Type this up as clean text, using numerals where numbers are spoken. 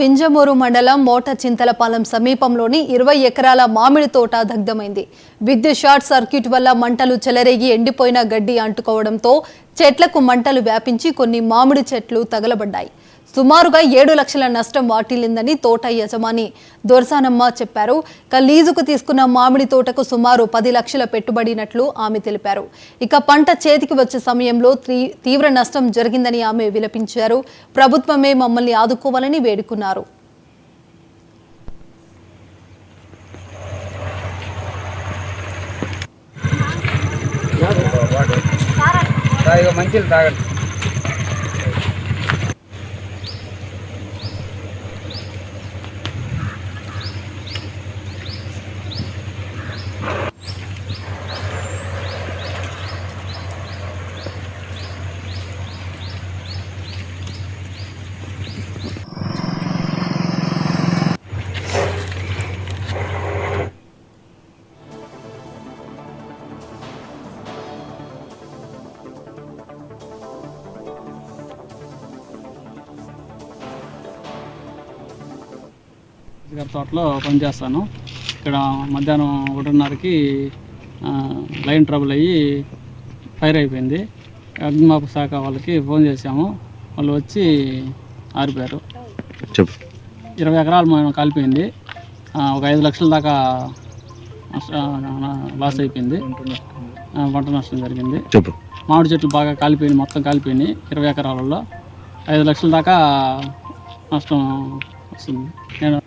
పింజమూరు మండలం మోటచింతలపాలెం సమీపంలోని 20 ఎకరాల మామిడి తోట దగ్ధమైంది. విద్యుత్ షార్ట్ సర్క్యూట్ వల్ల మంటలు చెలరేగి ఎండిపోయిన గడ్డి అంటుకోవడంతో చెట్లకు మంటలు వ్యాపించి కొన్ని మామిడి చెట్లు తగలబడ్డాయి. సుమారుగా 7 లక్షల నష్టం వాటిల్లిందని తోట యజమాని దొర్సానమ్మ చెప్పారు. లీజుకు తీసుకున్న మామిడి తోటకు సుమారు 10 లక్షల పెట్టుబడినట్లు ఆమె తెలిపారు. ఇక పంట చేతికి వచ్చే సమయంలో తీవ్ర నష్టం జరిగిందని ఆమె విలపించారు. ప్రభుత్వమే మమ్మల్ని ఆదుకోవాలని వేడుకున్నారు. తోటలో పనిచేస్తాను. ఇక్కడ మధ్యాహ్నం 1:30కి లైన్ ట్రబుల్ అయ్యి ఫైర్ అయిపోయింది. అగ్నిమాపక శాఖ వాళ్ళకి ఫోన్ చేశాము. వాళ్ళు వచ్చి ఆరిపోయారు. 20 ఎకరాలు మనం కాలిపోయింది. ఒక 5 లక్షల దాకా లాస్ అయిపోయింది. పంట నష్టం జరిగింది. మామిడి చెట్లు బాగా కాలిపోయినాయి, మొత్తం కాలిపోయినాయి. 20 ఎకరాలలో 5 లక్షల దాకా నష్టం వస్తుంది. నేను